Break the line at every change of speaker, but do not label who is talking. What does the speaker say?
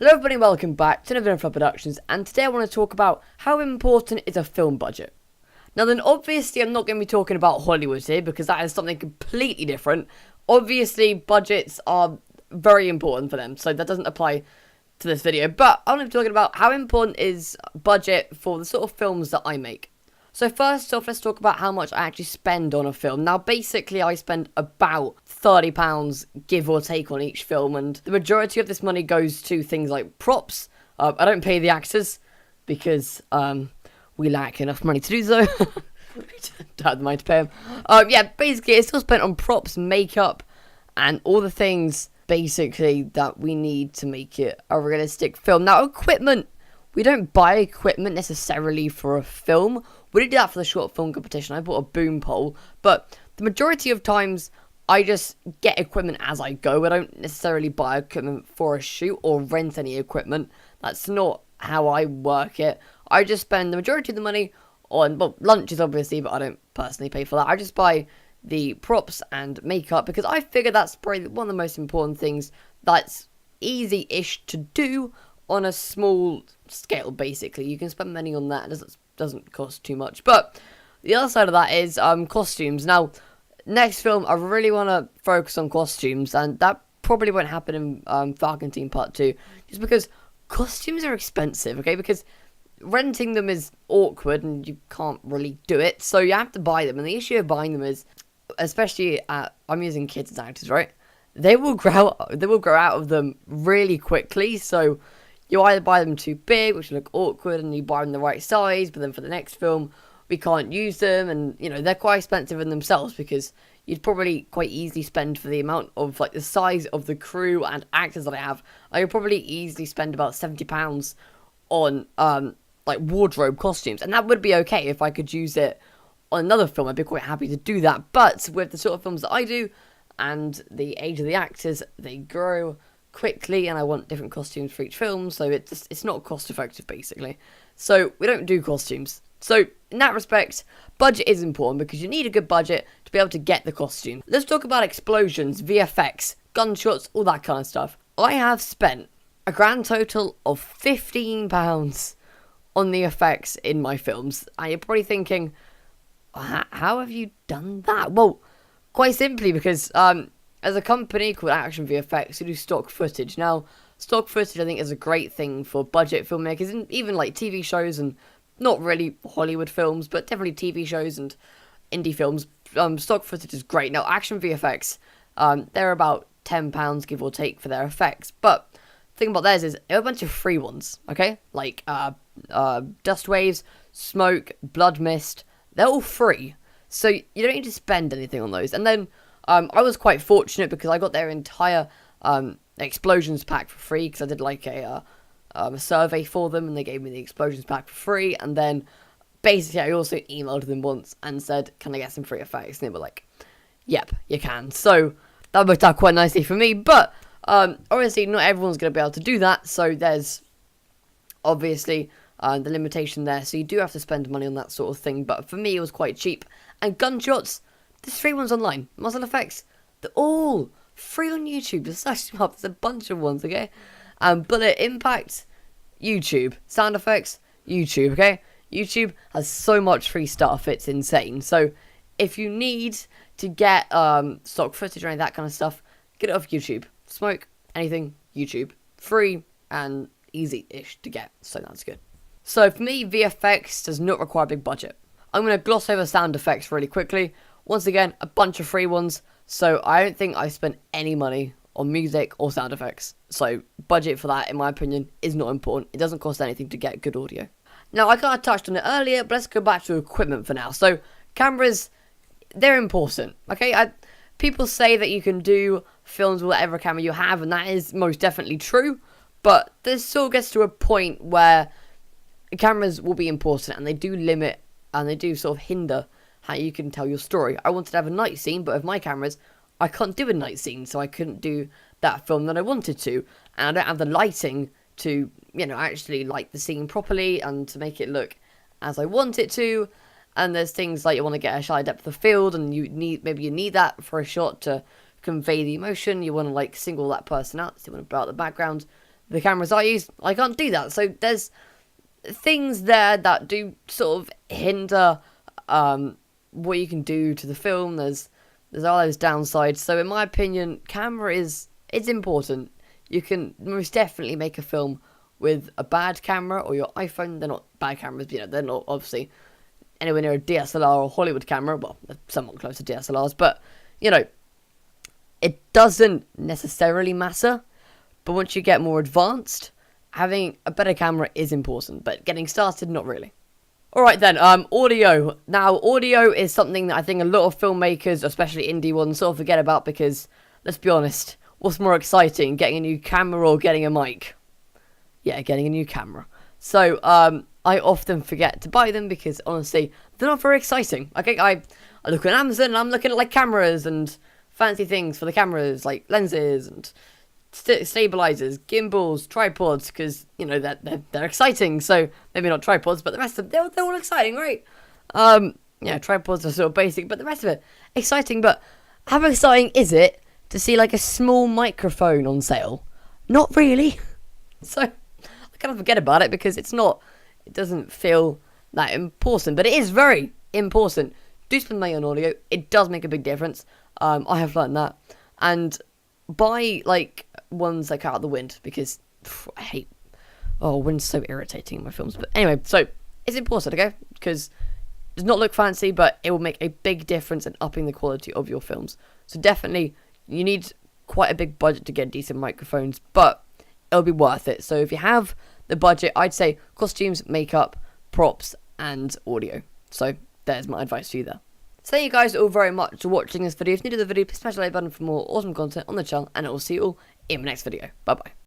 Hello everybody and welcome back to another video from Productions, and today I want to talk about how important is a film budget. Now then, obviously I'm not going to be talking about Hollywood here because that is something completely different. Obviously budgets are very important for them, so that doesn't apply to this video, but I'm going to be talking about how important is budget for the sort of films that I make. So first off, let's talk about how much I actually spend on a film. Now, basically, I spend about £30, give or take, on each film, and the majority of this money goes to things like props. I don't pay the actors, because we lack enough money to do so. We don't have the money to pay them. Yeah, basically, it's still spent on props, makeup, and all the things, basically, that we need to make it a realistic film. Now, equipment. We don't buy equipment necessarily for a film. We did that for the short film competition. I bought a boom pole, but the majority of times I just get equipment as I go. I don't necessarily buy equipment for a shoot or rent any equipment. That's not how I work it. I just spend the majority of the money on, well, lunches obviously, but I don't personally pay for that. I just buy the props and makeup because I figure that's probably one of the most important things that's easy-ish to do on a small scale. Basically, you can spend money on that. It doesn't cost too much. But the other side of that is costumes. Now, next film, I really want to focus on costumes, and that probably won't happen in Falcon Team Part 2, just because costumes are expensive, okay? Because renting them is awkward, and you can't really do it, so you have to buy them. And the issue of buying them is, especially I'm using kids as actors, right? They will grow out of them really quickly, so you either buy them too big, which look awkward, and you buy them the right size, but then for the next film, we can't use them, and, you know, they're quite expensive in themselves, because you'd probably quite easily spend, for the amount of, like, the size of the crew and actors that I have, I could probably easily spend about £70 on, like, wardrobe costumes, and that would be okay if I could use it on another film. I'd be quite happy to do that, but with the sort of films that I do, and the age of the actors, they grow quickly, and I want different costumes for each film, so it's not cost effective, basically. So we don't do costumes. So in that respect, budget is important because you need a good budget to be able to get the costume. Let's talk about explosions, VFX, gunshots, all that kind of stuff. I have spent a grand total of £15 on the effects in my films, and you're probably thinking, how have you done that? Well, quite simply because as a company called Action VFX, we do stock footage. Now, stock footage, I think, is a great thing for budget filmmakers, and even, like, TV shows, and not really Hollywood films, but definitely TV shows and indie films. Stock footage is great. Now, Action VFX, they're about £10, give or take, for their effects. But the thing about theirs is, they're a bunch of free ones, okay? Like, dust waves, smoke, blood mist, they're all free. So you don't need to spend anything on those. And then I was quite fortunate because I got their entire explosions pack for free, because I did like a survey for them, and they gave me the explosions pack for free. And then basically I also emailed them once and said, can I get some free effects? And they were like, yep, you can. So that worked out quite nicely for me, but obviously not everyone's going to be able to do that, so there's obviously the limitation there, so you do have to spend money on that sort of thing. But for me, it was quite cheap. And gunshots, there's free ones online. Muzzle effects, they're all free on YouTube. Just search them up. There's a bunch of ones, okay? Bullet impact, YouTube. Sound effects, YouTube, okay? YouTube has so much free stuff, it's insane. So if you need to get stock footage or any of that kind of stuff, get it off YouTube. Smoke, anything, YouTube. Free and easy-ish to get, so that's good. So for me, VFX does not require a big budget. I'm going to gloss over sound effects really quickly. Once again, a bunch of free ones, so I don't think I spent any money on music or sound effects. So budget for that, in my opinion, is not important. It doesn't cost anything to get good audio. Now, I kind of touched on it earlier, but let's go back to equipment for now. So cameras, they're important, okay? People say that you can do films with whatever camera you have, and that is most definitely true, but this still gets to a point where cameras will be important, and they do limit, and they do sort of hinder how you can tell your story. I wanted to have a night scene, but with my cameras, I can't do a night scene, so I couldn't do that film that I wanted to, and I don't have the lighting to, you know, actually light the scene properly and to make it look as I want it to. And there's things like you want to get a shallow depth of field, and maybe you need that for a shot to convey the emotion. You want to, like, single that person out, so you want to blur out the background. the cameras I use, I can't do that. So there's things there that do sort of hinder what you can do to the film. There's all those downsides. So in my opinion, camera is important. You can most definitely make a film with a bad camera or your iPhone. They're not bad cameras, but, they're not obviously anywhere near a DSLR or Hollywood camera. Well, they're somewhat close to DSLRs, but it doesn't necessarily matter. But once you get more advanced, having a better camera is important. But getting started, not really. Alright then, audio. Now, audio is something that I think a lot of filmmakers, especially indie ones, sort of forget about because, let's be honest, what's more exciting, getting a new camera or getting a mic? Yeah, getting a new camera. So, I often forget to buy them because, honestly, they're not very exciting. Okay, I look on Amazon and I'm looking at, like, cameras and fancy things for the cameras, like lenses and stabilizers, gimbals, tripods, because they're exciting. So maybe not tripods, but the rest of them, they're all exciting, right? Tripods are sort of basic, but the rest of it exciting. But how exciting is it to see like a small microphone on sale? Not really. So I kind of forget about it because it doesn't feel that important, but it is very important. Do spend money on audio. It does make a big difference. I have learned that, and buy like ones like out of the wind because I hate wind's so irritating in my films. But anyway, so it's important, okay? Because it does not look fancy, but it will make a big difference in upping the quality of your films. So definitely, you need quite a big budget to get decent microphones, but it'll be worth it. So if you have the budget, I'd say costumes, makeup, props, and audio. So there's my advice to you there. So thank you guys all very much for watching this video. If you're new to the video, please smash the like button for more awesome content on the channel, and I will see you all in my next video. Bye bye.